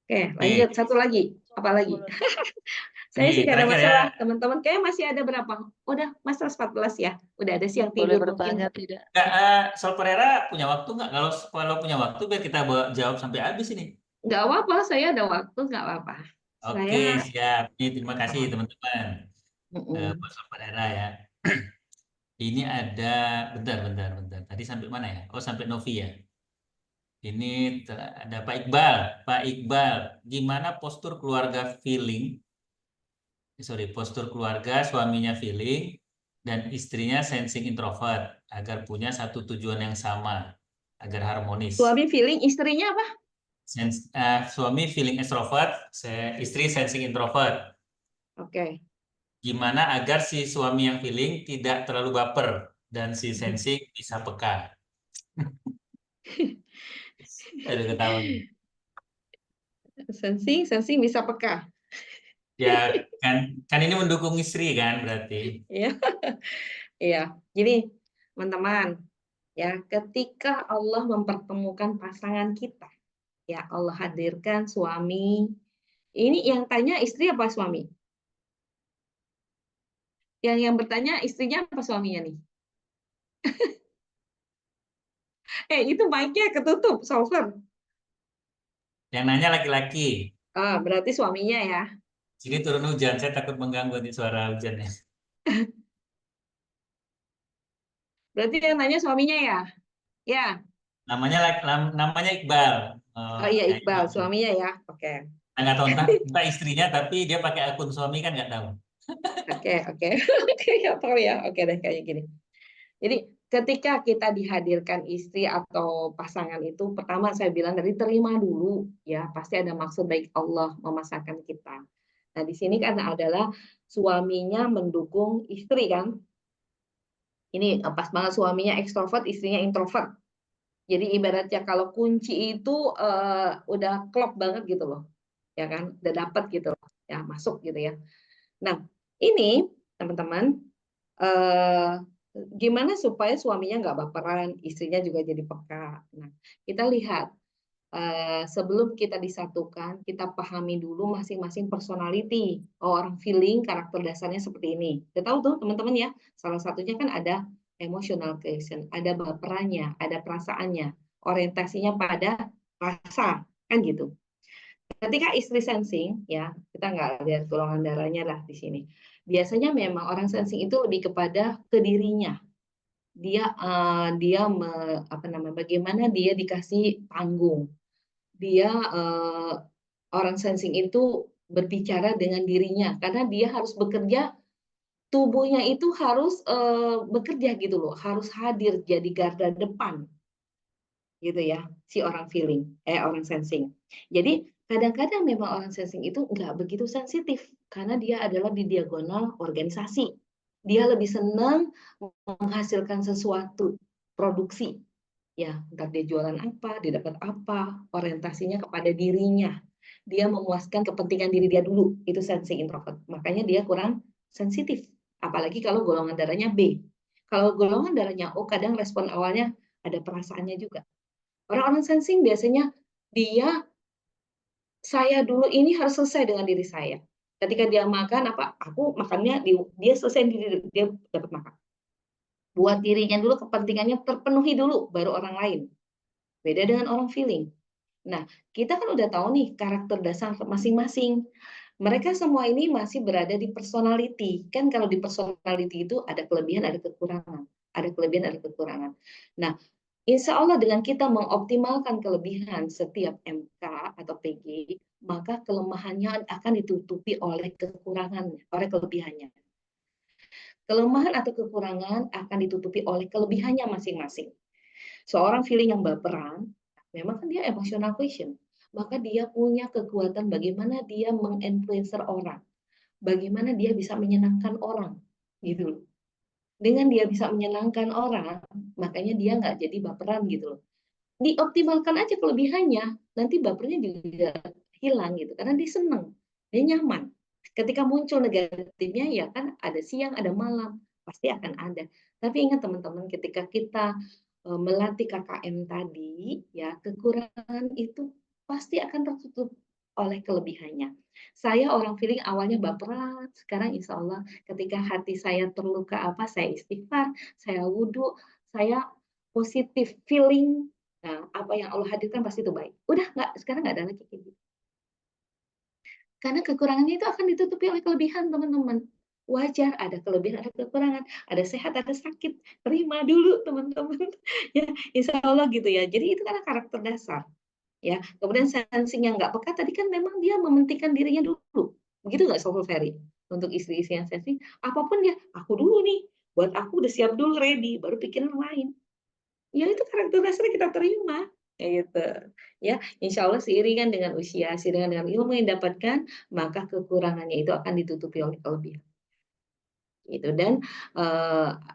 Oke, lanjut Oke, satu lagi. Apa lagi? Saya ini sih nggak ada terakhir ya. masalah, teman-teman. Kayak masih ada berapa? Udah, Mas 14 ya. Udah ada siang Boleh tidur bertanya mungkin. tidak? Nggak, Sol Pereira punya waktu nggak? Kalau punya waktu biar kita jawab sampai habis ini. Nggak apa-apa, saya ada waktu, nggak apa-apa. Oke, Saya siap. Ini terima kasih apa? teman-teman. Buat Sol Pereira ya. Ini ada, bentar. Tadi sampai mana ya? Oh, sampai Novi ya. Ini ada Pak Iqbal. Pak Iqbal, gimana postur keluarga feeling? Postur keluarga suaminya feeling dan istrinya sensing introvert agar punya satu tujuan yang sama, agar harmonis. Suami feeling, istrinya apa? Suami feeling extrovert, istri sensing introvert. Oke. Gimana agar si suami yang feeling tidak terlalu baper dan si sensing bisa peka? Ada ketawa. Sensing bisa peka. Ya kan, kan ini mendukung istri kan berarti. Ya, iya. Jadi teman-teman, ya ketika Allah mempertemukan pasangan kita, ya Allah hadirkan suami. Ini yang tanya istri apa suami? Yang bertanya istrinya apa suaminya nih? Itu mic-nya ketutup, Solver. Yang nanya laki-laki. Berarti suaminya ya. Sini turun hujan, saya takut mengganggu nanti suara hujannya. Berarti yang tanya suaminya ya. Ya. Namanya Iqbal. Oh iya Kayaknya Iqbal, suaminya ya. Oke. nggak tahu entah istrinya, tapi dia pakai akun suami kan nggak tahu. Oke. Nggak tahu ya. Oke deh kayak gini. Jadi ketika kita dihadirkan istri atau pasangan itu, pertama saya bilang dari terima dulu ya, pasti ada maksud baik Allah memasangkan kita. Nah di sini kan adalah suaminya mendukung istri kan. Ini pas banget suaminya ekstrovert, istrinya introvert. Jadi ibaratnya kalau kunci itu udah klop banget gitu loh, ya kan? Udah dapat gitu loh, ya masuk gitu ya. Nah, ini teman-teman, eh, gimana supaya suaminya nggak baperan, istrinya juga jadi peka. Nah, kita lihat sebelum kita disatukan, kita pahami dulu masing-masing personality. Oh, orang feeling karakter dasarnya seperti ini. Kita tahu tuh teman-teman ya, salah satunya kan ada emotional quotient, ada baperannya, ada perasaannya, orientasinya pada rasa, kan gitu. Ketika istri sensing, ya kita nggak lihat golongan darahnya lah di sini. Biasanya memang orang sensing itu lebih kepada ke dirinya. Apa namanya? Bagaimana dia dikasih panggung, dia orang sensing itu berbicara dengan dirinya karena dia harus bekerja, tubuhnya itu harus bekerja gitu loh, harus hadir jadi garda depan gitu ya, si orang sensing. Jadi kadang-kadang memang orang sensing itu nggak begitu sensitif karena dia adalah di diagonal organisasi. Dia lebih senang menghasilkan sesuatu, produksi. Ya, entar dia jualan apa, dia dapat apa, orientasinya kepada dirinya. Dia memuaskan kepentingan diri dia dulu, itu sensing introvert. Makanya dia kurang sensitif. Apalagi kalau golongan darahnya B. Kalau golongan darahnya O, kadang respon awalnya ada perasaannya juga. Orang-orang sensing biasanya dia, saya dulu ini harus selesai dengan diri saya. Ketika dia makan apa, aku makannya dia selesai diri dia dapat makan. Buat dirinya dulu kepentingannya terpenuhi dulu, baru orang lain. Beda dengan orang feeling. Nah, kita kan udah tahu nih karakter dasar masing-masing. Mereka semua ini masih berada di personality. Kan kalau di personality itu ada kelebihan, ada kekurangan. Ada kelebihan, ada kekurangan. Nah, insya Allah dengan kita mengoptimalkan kelebihan setiap MK atau PG, maka kelemahannya akan ditutupi oleh kekurangannya, oleh kelebihannya. Kelemahan atau kekurangan akan ditutupi oleh kelebihannya masing-masing. Seorang feeling yang baperan, memang kan dia emotional quotient, maka dia punya kekuatan bagaimana dia menginfluencer orang, bagaimana dia bisa menyenangkan orang, gitu loh. Dengan dia bisa menyenangkan orang, makanya dia nggak jadi baperan gitu loh. Dioptimalkan aja kelebihannya, nanti bapernya juga hilang gitu, karena dia seneng, dia nyaman. Ketika muncul negatifnya ya kan ada siang, ada malam, pasti akan ada. Tapi ingat teman-teman, ketika kita melatih KKM tadi, ya kekurangan itu pasti akan tertutup oleh kelebihannya. Saya orang feeling awalnya baperan, sekarang insya Allah ketika hati saya terluka apa, saya istighfar, saya wudhu, saya positif feeling. Nah, apa yang Allah hadirkan pasti itu baik. Udah nggak, sekarang nggak ada lagi kayak gitu. Karena kekurangannya itu akan ditutupi oleh kelebihan, teman-teman. Wajar, ada kelebihan, ada kekurangan, ada sehat, ada sakit. Terima dulu, teman-teman. Ya, insya Allah gitu ya. Jadi itu karena karakter dasar. Ya, kemudian sensing yang nggak peka tadi kan memang dia mementingkan dirinya dulu. Begitu nggak Soulful Fairy? Untuk istri-istri yang sensing, apapun dia, aku dulu nih. Buat aku udah siap dulu, ready. Baru pikiran lain. Ya itu karakter dasarnya kita terima, kayak gitu. Ya, insya Allah seiringan dengan usia, seiringan dengan ilmu yang dapatkan, maka kekurangannya itu akan ditutupi oleh kelebihan. Gitu. Dan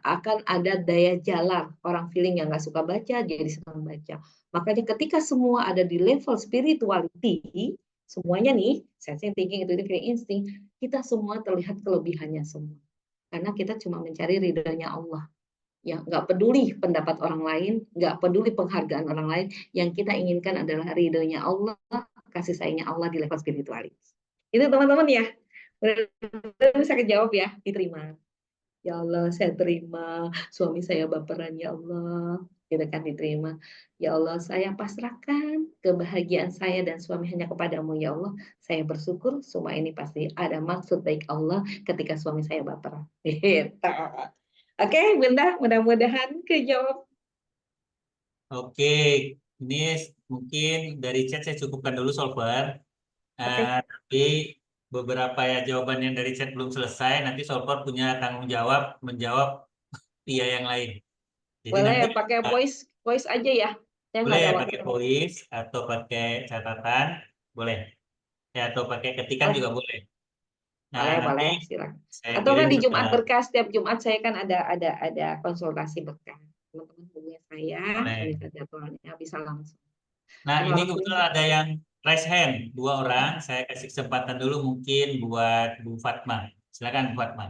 akan ada daya jalan orang feeling yang nggak suka baca jadi senang baca. Makanya ketika semua ada di level spirituality, semuanya nih sensing, thinking, intuitive, feeling, insting, kita semua terlihat kelebihannya semua. Karena kita cuma mencari ridhonya Allah. Ya, nggak peduli pendapat orang lain, nggak peduli penghargaan orang lain, yang kita inginkan adalah ridhonya Allah, kasih sayangnya Allah di level spiritualis. Itu teman-teman ya, bisa kejawab ya, diterima. Ya Allah, saya terima suami saya baperan, ya Allah, kita kan diterima. Ya Allah, saya pasrahkan kebahagiaan saya dan suami hanya kepadamu, ya Allah. Saya bersyukur semua ini pasti ada maksud baik Allah ketika suami saya baperan. Gitu. Oke, Bunda, mudah-mudahan kejawab. Oke, ini mungkin dari chat saya cukupkan dulu solver. Oke, Tapi beberapa ya jawaban yang dari chat belum selesai. Nanti solver punya tanggung jawab menjawab via yang lain. Jadi boleh nanti pakai voice voice aja ya. Saya nggak boleh ada waktu. pakai voice atau pakai catatan, boleh. Ya, atau pakai ketikan Boleh, juga boleh. Nah, boleh, nanti boleh, silakan. saya Atau kirim kan di ke Jumat berkah, setiap Jumat saya kan ada konsultasi berkah. teman-teman hubungi saya, Boleh. minta jadwalnya bisa langsung. Nah, Kalau ini orang feeling kebetulan ada yang raise hand, 2 orang. Saya kasih kesempatan dulu mungkin buat Bu Fatma. Silakan Bu Fatma.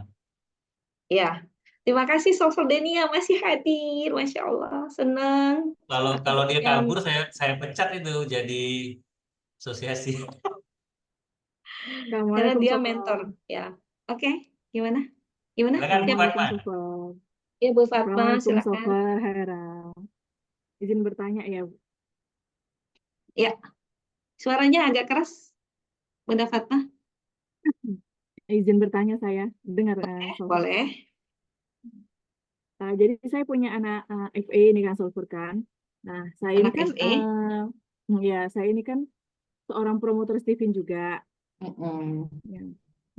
ya. Terima kasih Sofal Denia masih hadir, Masya Allah, senang. Kalau Aku kalau dia yang kabur, saya pecat itu jadi asosiasi. karena Assalamualaikum dia mentor, Sofwan. ya. Oke, gimana? Gimana? Silakan Bu Siapa? Assalamualaikum Fatma. Sofwan. Ya, Bu Fatma, Assalamualaikum silakan. Sofwan, Hera. Izin bertanya ya, Bu. Ya, suaranya agak keras, Bunda Fatma. Izin bertanya saya, dengar Sofwan. Boleh. Jadi saya punya anak FE ini kan Sofwan kan. Nah, saya ini Anak kan FE. ya saya ini kan seorang promotor Steven juga. Mm-mm. Ya.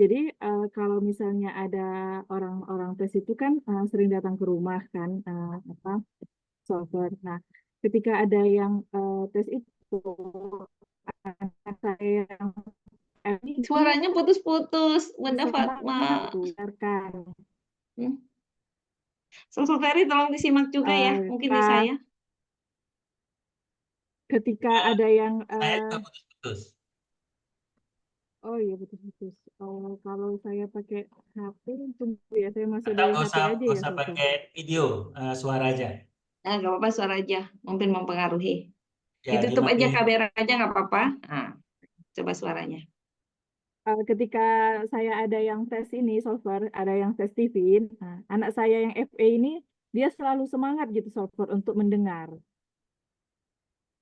Jadi kalau misalnya ada orang-orang tes itu kan sering datang ke rumah kan apa Sofwan. Nah, ketika ada yang tes itu anak saya yang ini dia Suaranya putus-putus, Bunda sering Fatma. banget gitu biarkan Hmm. Sosok Ferry tolong disimak juga ya, mungkin di Kak, saya. ketika Eh, ada yang saya juga putus-putus. oh iya putus-putus. Oh, kalau saya pakai HP tunggu ya saya masuk Atau dari nggak HP usah aja nggak ya usah Sofa. pakai video, suara aja. Nah, nggak apa-apa suara aja, mungkin mempengaruhi. Ya, Ditutup aja dimatiin. kamera aja nggak apa-apa. Nah, coba suaranya. Ketika saya ada yang tes ini software, ada yang tes Steven, nah, anak saya yang FA ini dia selalu semangat gitu software untuk mendengar.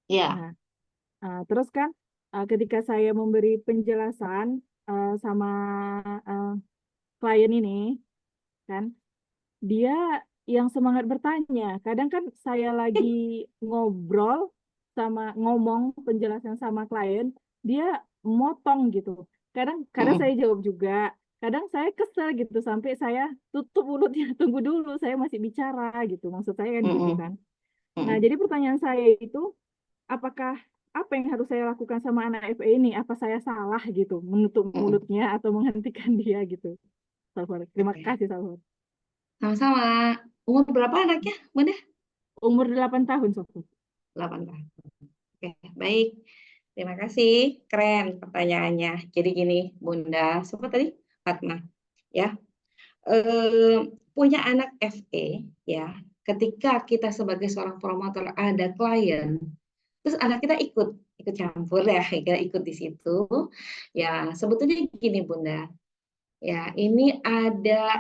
Ya, Nah, terus kan ketika saya memberi penjelasan sama uh, klien ini kan dia yang semangat bertanya. Kadang kan saya lagi ngobrol sama ngomong penjelasan sama klien, dia motong gitu. Kadang kadang saya mm-mm, jawab juga. Kadang saya kesel gitu sampai saya tutup mulutnya, tunggu dulu, saya masih bicara gitu. Maksud saya kan gitu mm-mm, kan. Nah, mm-mm, jadi pertanyaan saya itu, apakah apa yang harus saya lakukan sama anak FA ini? Apa saya salah gitu, menutup mm-mm. mulutnya atau menghentikan dia gitu? Salvar. Terima Oke, kasih, Salvar. sama-sama. Umur berapa anaknya, Bunda? Umur 8 tahun, Sofi. 8 tahun. Oke, baik. Terima kasih. Keren pertanyaannya. Jadi gini, Bunda, siapa tadi? Fatma. Ya, punya anak FE ya. Ketika kita sebagai seorang promotor ada klien, terus anak kita ikut campur ya, kita ikut di situ. Ya, sebetulnya gini Bunda. Ya, ini ada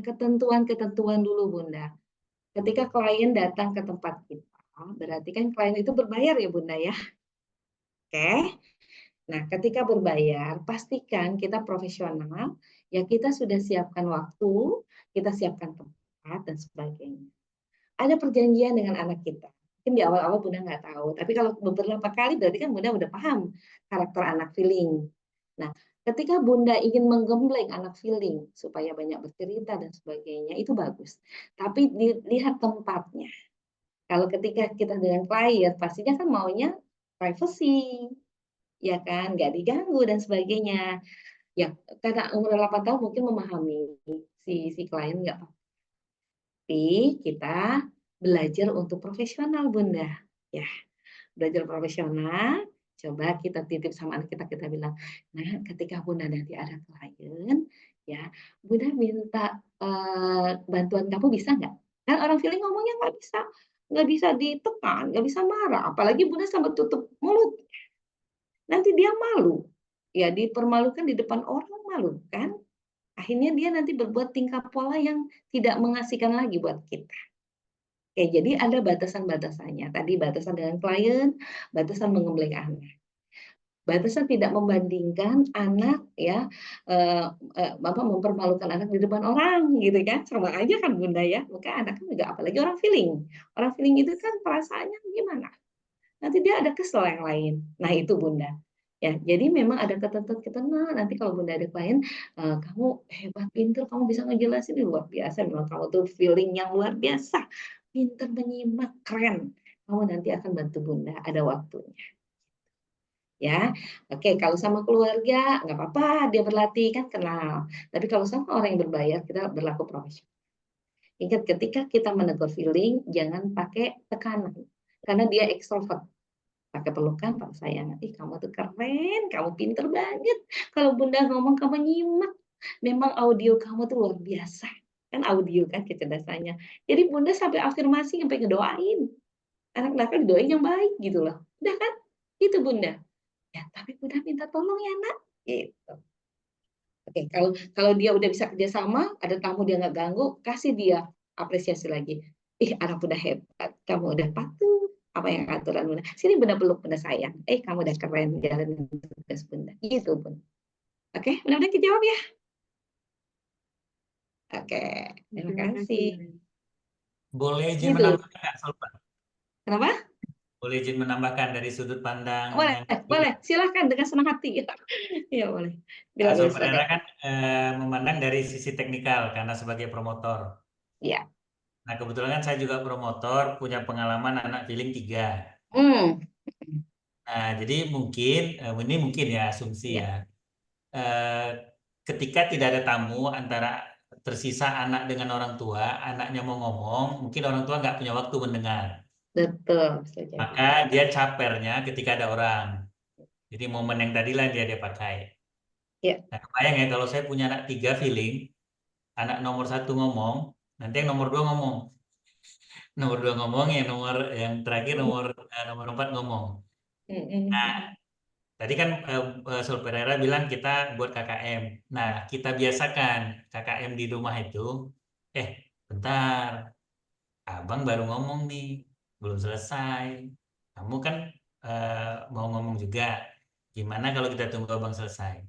ketentuan-ketentuan dulu Bunda. Ketika klien datang ke tempat kita, berarti kan klien itu berbayar ya Bunda ya. Oke. Nah, ketika berbayar, pastikan kita profesional, ya kita sudah siapkan waktu, kita siapkan tempat, dan sebagainya. Ada perjanjian dengan anak kita. Mungkin di awal-awal Bunda nggak tahu, tapi kalau beberapa kali berarti kan Bunda udah paham karakter anak feeling. Nah, ketika Bunda ingin menggembleng anak feeling supaya banyak bercerita dan sebagainya, itu bagus. Tapi dilihat tempatnya. Kalau ketika kita dengan klien, pastinya kan maunya privacy, ya kan, nggak diganggu dan sebagainya. Ya, karena umur 8 tahun mungkin memahami si klien nggak apa-apa. Tapi kita belajar untuk profesional, Bunda. Ya, belajar profesional, coba kita titip sama anak kita, kita bilang, nah ketika Bunda nanti ada klien, ya Bunda minta bantuan kamu bisa nggak? Kan orang feeling ngomongnya nggak bisa ditekan, nggak bisa marah, apalagi Bunda sampai tutup mulut, nanti dia malu, ya dipermalukan di depan orang malu kan? Akhirnya dia nanti berbuat tingkah pola yang tidak mengasihkan lagi buat kita. Oke, jadi ada batasan-batasannya. Tadi batasan dengan klien, batasan mengembleng anak. Batasan tidak membandingkan anak ya mempermalukan anak di depan orang gitu kan. Sama aja kan Bunda ya. Maka anak kan juga apalagi orang feeling. Orang feeling itu kan perasaannya gimana? Nanti dia ada kesel yang lain. Nah, itu Bunda. Ya, jadi memang ada ketentuan-ketentuan. Nanti kalau Bunda ada klien, kamu hebat, pinter, kamu bisa ngejelasin ini luar biasa. Memang kamu tuh feeling yang luar biasa. Pinter menyimak, keren. Kamu nanti akan bantu Bunda, ada waktunya. Ya, oke. Kalau sama keluarga nggak apa-apa, dia berlatih kan kenal. Tapi kalau sama orang yang berbayar, kita berlaku profesional. Ingat ketika kita menegur feeling, jangan pakai tekanan. Karena dia ekstrovert. Pakai pelukan, pakai sayangan. Ih, kamu tuh keren, kamu pinter banget. Kalau Bunda ngomong, kamu nyimak. Memang audio kamu tuh luar biasa. Kan audio kan kecerdasannya. Jadi Bunda sampai afirmasi, sampai ngedoain. Anak nakal didoain yang baik gitu loh. Udah kan? Itu Bunda. Ya, tapi Bunda minta tolong ya nak. Gitu. Oke, kalau dia udah bisa kerjasama, ada tamu dia nggak ganggu, kasih dia apresiasi lagi. Ih, anak udah hebat, kamu udah patuh, apa yang aturan Bunda. Sini Bunda peluk, Bunda sayang. Kamu udah keren jalanin tugas Bunda. Gitu Bunda. Oke, mudah-mudahan kejawab ya. Oke, terima Terima kasih. kasih. Boleh izin Gitu. menambahkan nggak, Solver? Kenapa? Boleh izin menambahkan dari sudut pandang Boleh, yang boleh. Silahkan dengan senang hati. Iya, boleh. Bila boleh, Solver Hera silakan. kan memandang dari sisi teknikal karena sebagai promotor. Iya. Nah, kebetulan kan saya juga promotor, punya pengalaman anak feeling 3. Hmm. Nah, jadi mungkin, ini mungkin ya asumsi Ya, ya, eh, ketika tidak ada tamu antara tersisa anak dengan orang tua, anaknya mau ngomong, mungkin orang tua nggak punya waktu mendengar. betul. Bisa jadi. Maka dia capernya ketika ada orang. Jadi momen yang tadi lah dia pakai. Ya. Nah, kebayang ya kalau saya punya anak 3 feeling, anak nomor 1 ngomong, nanti yang nomor 2 ngomong. Nomor 2 ngomong, yang terakhir nomor 4 ngomong. Nah, tadi kan Sol Pereira bilang kita buat KKM. Nah, kita biasakan KKM di rumah itu. Bentar, abang baru ngomong nih, belum selesai. Kamu kan mau ngomong juga. Gimana kalau kita tunggu abang selesai?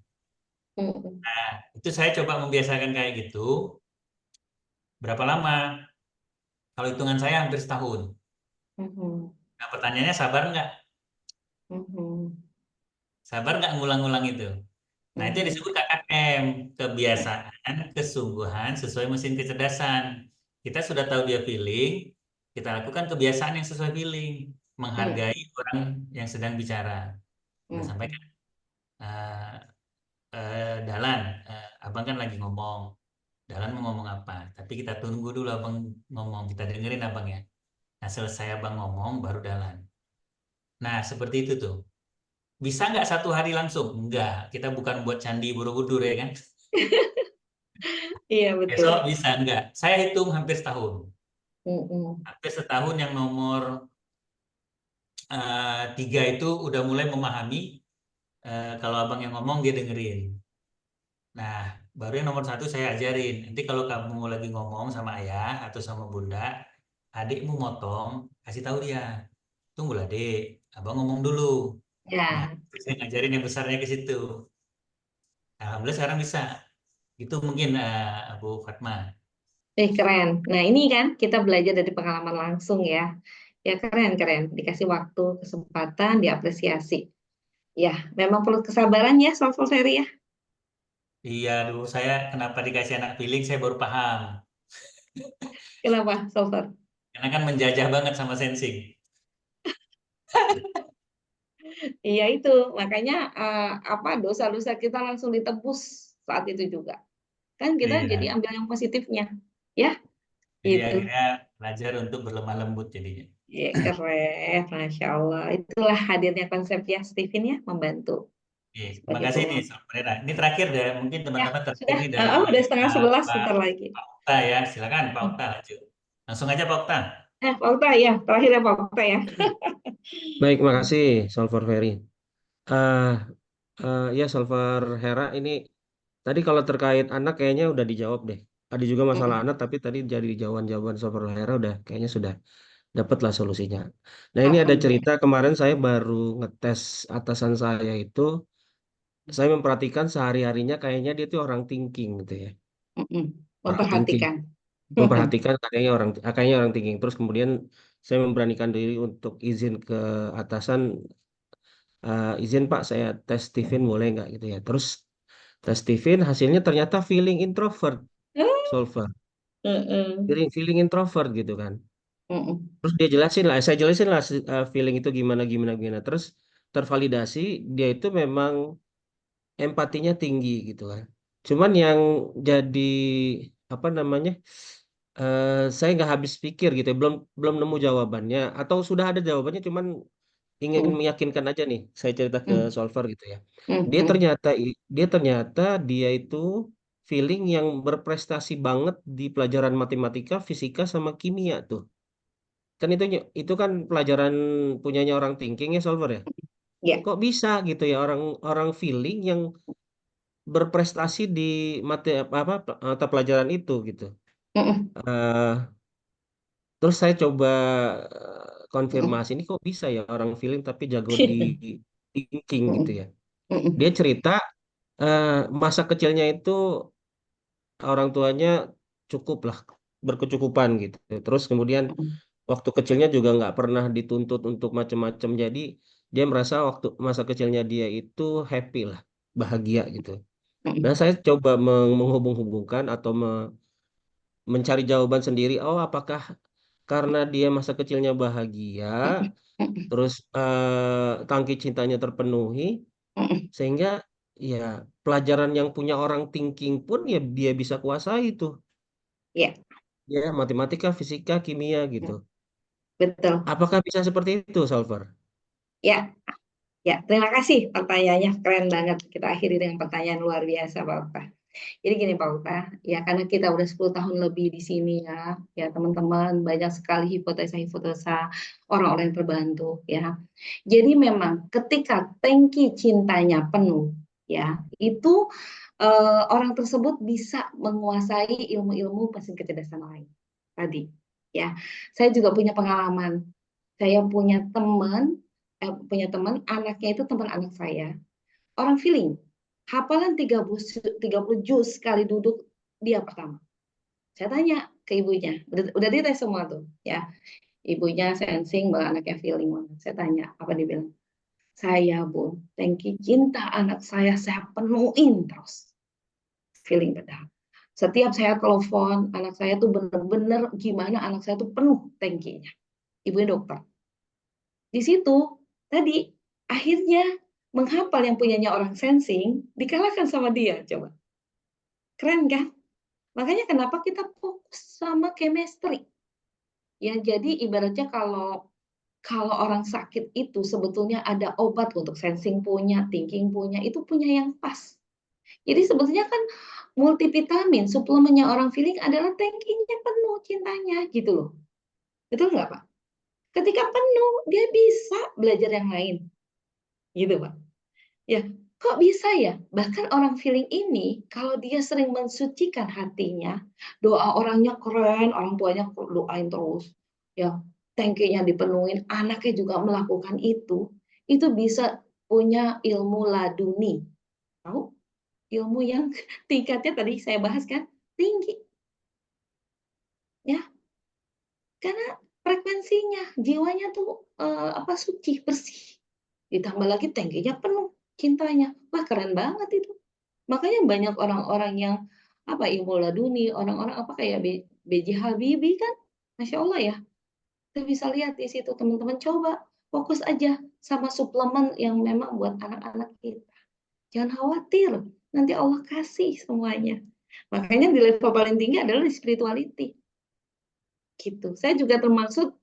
Nah, itu saya coba membiasakan kayak gitu. Berapa lama? Kalau hitungan saya hampir setahun. Nah, pertanyaannya sabar nggak? Sabar nggak ngulang-ngulang itu? Nah, itu disebut KKM, kebiasaan, kesungguhan sesuai mesin kecerdasan. Kita sudah tahu dia feeling, kita lakukan kebiasaan yang sesuai feeling, menghargai orang yang sedang bicara. Kita sampaikan, Dalan, abang kan lagi ngomong, Dalan mau ngomong apa? Tapi kita tunggu dulu abang ngomong, kita dengerin abang ya. Nah, selesai abang ngomong, baru Dalan. Nah, seperti itu tuh. Bisa nggak 1 hari langsung? Enggak, kita bukan buat candi Borobudur ya kan? Iya, betul. Besok bisa enggak? Saya hitung hampir setahun. Hampir setahun yang nomor 3 itu udah mulai memahami kalau abang yang ngomong dia dengerin. Nah, baru yang nomor 1 saya ajarin. Nanti kalau kamu lagi ngomong sama ayah atau sama bunda, adikmu motong, kasih tahu dia. Tunggulah dek, abang ngomong dulu. Nah, Ya, saya ngajarin yang besarnya ke situ. Alhamdulillah sekarang bisa. Itu mungkin Bu Fatma. keren. Nah, ini kan kita belajar dari pengalaman langsung ya. Ya, keren. Dikasih waktu, kesempatan, diapresiasi. Ya, memang perlu kesabaran ya, Soal Ferry ya. Iya, dulu saya kenapa dikasih anak feeling saya baru paham. Kenapa, Sofer? Karena kan menjajah banget sama sensing. Iya itu, makanya apa dosa-dosa kita langsung ditebus saat itu juga. Kan kita jadi Iya. ambil yang positifnya, ya, Jadi gitu. akhirnya belajar untuk berlemah lembut jadinya. Ya, keren, Masya Allah. Itulah hadirnya konsep ya, Stephen ya, membantu Oke, terima sebagai kasih nih, promotor. Sob Pereira. Ini terakhir deh, mungkin Ya, teman-teman terakhir sudah. nih dari Udah setengah 11, Pak sebentar lagi. Okta ya. Silakan Pak Okta lanjut. Langsung aja Pak Okta. Pak Okta ya, terakhir ya Pak Okta ya. Baik, makasih Solver Ferry. Eh ya Solver Hera ini tadi kalau terkait anak kayaknya udah dijawab deh. Ada juga masalah anak tapi tadi jadi jawaban-jawaban Solver Hera udah kayaknya sudah dapat lah solusinya. Nah ini ada Alhamdulillah. cerita kemarin saya baru ngetes atasan saya itu, saya memperhatikan sehari-harinya kayaknya dia tuh orang thinking gitu ya. Orang thinking, Memperhatikan. memperhatikan kayaknya orang thinking. Terus kemudian saya memberanikan diri untuk izin ke atasan, izin Pak saya tes Steven boleh nggak gitu ya. Terus tes Steven hasilnya ternyata feeling introvert solver. Feeling introvert gitu kan. Terus dia jelasin lah, saya jelasin lah feeling itu gimana gimana gimana. Terus tervalidasi dia itu memang empatinya tinggi gitu kan. Cuman yang jadi apa namanya saya nggak habis pikir gitu ya, belum belum nemu jawabannya atau sudah ada jawabannya cuman ingin Mm, meyakinkan aja nih. Saya cerita ke mm, solver gitu ya. mm, Dia mm. ternyata dia itu feeling yang berprestasi banget di pelajaran matematika, fisika sama kimia tuh. Kan itu kan pelajaran punyanya orang thinking ya solver ya. Ya. Kok bisa gitu ya orang orang feeling yang berprestasi di mata pelajaran itu gitu. Mm, mm, Eh, Terus saya coba mm, konfirmasi ini kok bisa ya orang feeling tapi jago di thinking gitu mm, ya. mm, Dia mm, cerita masa kecilnya itu orang tuanya cukup lah berkecukupan gitu. Terus kemudian mm, waktu kecilnya juga nggak pernah dituntut untuk macam-macam. Jadi dia merasa waktu masa kecilnya dia itu happy lah, bahagia gitu. Nah mm, saya coba menghubung-hubungkan atau mencari jawaban sendiri. Oh apakah karena dia masa kecilnya bahagia, mm, mm, terus tangki cintanya terpenuhi, mm. sehingga ya pelajaran yang punya orang thinking pun ya dia bisa kuasai tuh. Ya. Ya, matematika, fisika, kimia gitu. Mm, betul. Apakah bisa seperti itu, Solver? Ya. Ya, terima kasih pertanyaannya, keren banget. Kita akhiri dengan pertanyaan luar biasa, Pak Okta. Jadi gini Pak Okta, ya karena kita udah 10 tahun lebih di sini ya teman-teman banyak sekali hipotesa-hipotesa orang-orang yang terbantu ya. Jadi memang ketika tangki cintanya penuh ya, itu orang tersebut bisa menguasai ilmu-ilmu mesin kecerdasan lain. Tadi ya, saya juga punya pengalaman. Saya punya teman anaknya itu teman anak saya, orang feeling. Hafalan 30 juz sekali duduk dia pertama. Saya tanya ke ibunya, udah dites semua tuh, ya. Ibunya sensing bahwa anaknya feeling banget. Saya tanya, apa dia bilang? Saya, Bu, tangki cinta anak saya penuhin terus. Feeling bedah. Setiap saya telepon, anak saya tuh bener-bener gimana anak saya tuh penuh tangkinya. Ibunya dokter. Di situ tadi akhirnya menghafal yang punyanya orang sensing dikalahkan sama dia, coba. Keren kan? Makanya kenapa kita fokus sama chemistry. Ya, jadi ibaratnya kalau kalau orang sakit itu sebetulnya ada obat untuk sensing punya, thinking punya, itu punya yang pas. Jadi sebetulnya kan multivitamin, suplemennya orang feeling adalah tankingnya penuh cintanya gitu loh. Betul nggak Pak? Ketika penuh, dia bisa belajar yang lain. Gitu Pak. Ya, kok bisa ya? Bahkan orang feeling ini, kalau dia sering mensucikan hatinya, doa orangnya keren, orang tuanya doain terus, ya, tangkinya dipenuhin, anaknya juga melakukan itu bisa punya ilmu laduni. Tahu? Ilmu yang tingkatnya tadi saya bahas kan, tinggi. Ya, karena frekuensinya, jiwanya tuh suci, bersih. Ditambah lagi tangkinya penuh cintanya. Wah, keren banget itu. Makanya banyak orang-orang yang ilmu laduni, orang-orang kayak B.J. Habibie kan, Masya Allah ya. Kita bisa lihat di situ teman-teman coba fokus aja sama suplemen yang memang buat anak-anak kita. Jangan khawatir, nanti Allah kasih semuanya. Makanya di level paling tinggi adalah di spirituality. Gitu. Saya juga termasuk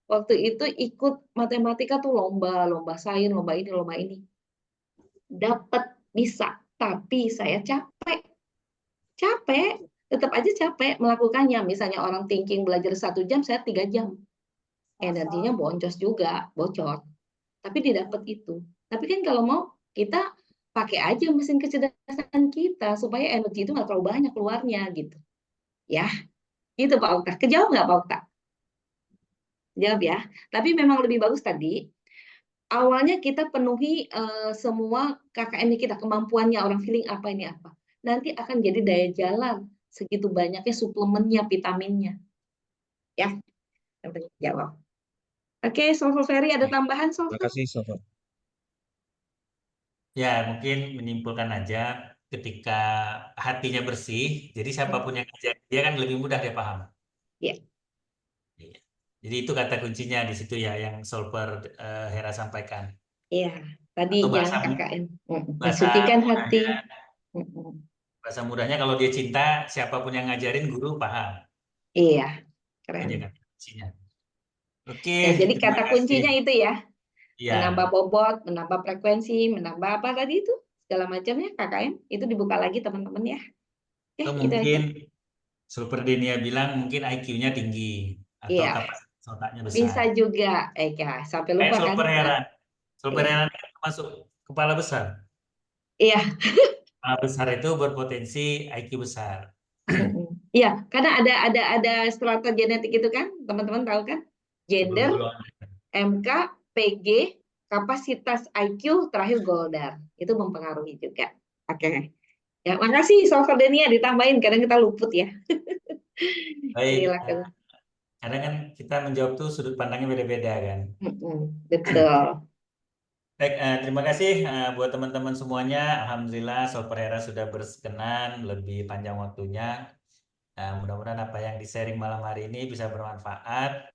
waktu itu ikut matematika tuh lomba sains, lomba ini. Dapat bisa, tapi saya capek. Tetap aja capek melakukannya. Misalnya orang thinking belajar 1 jam, saya 3 jam. Energinya boncos juga, bocor. Tapi didapat itu. Tapi kan kalau mau, kita pakai aja mesin kecerdasan kita supaya energi itu nggak terlalu banyak keluarnya gitu. Ya, itu Pak Okta. Kejawab nggak Pak Okta? Jawab ya. Tapi memang lebih bagus tadi. Awalnya kita penuhi semua KKM kita, kemampuannya orang feeling apa ini apa. Nanti akan jadi daya jalan segitu banyaknya suplemennya, vitaminnya. Ya, jawab. Oke, Sofa Ferry ada tambahan, Terima Sofa? kasih, Solver. Ya, mungkin menyimpulkan aja ketika hatinya bersih, jadi siapapun yang ngajar dia kan lebih mudah dia paham. Ya, Iya. Jadi itu kata kuncinya di situ ya yang Solver Hera sampaikan. iya. Tadi Atau yang bahasa KKM. bahasa Mensucikan hati. mudahnya, bahasa mudahnya kalau dia cinta, siapapun yang ngajarin guru paham. Iya, Itu aja keren. kata kuncinya. Oke, Ya, jadi terima kata kasih. kuncinya itu ya, Iya, menambah bobot, menambah frekuensi, menambah apa tadi itu, segala macamnya KKM, itu dibuka lagi teman-teman ya. atau Itu aja. mungkin seperti Denia bilang mungkin IQ-nya tinggi atau Iya, kapasitas otaknya bisa besar. juga. Ya, sampai Kayak lupa kan? Solver Nah, Heran. Solver iya, Heran kan termasuk kepala besar. iya. Kepala besar itu berpotensi IQ besar. Mm-mm. Iya, karena ada strata genetik itu kan, teman-teman tahu kan? Sebelum Gender, golongan. MK, PG, kapasitas IQ, terakhir Goldar. Itu mempengaruhi juga. Oke. Ya, makasih Solver Denia ditambahin, kadang kita luput ya. Baik, Silakan. kadang kan kita menjawab tuh sudut pandangnya beda-beda kan. Betul. Baik, terima kasih buat teman-teman semuanya. Alhamdulillah Solver Hera sudah berkenan lebih panjang waktunya. Mudah-mudahan apa yang di-sharing malam hari ini bisa bermanfaat.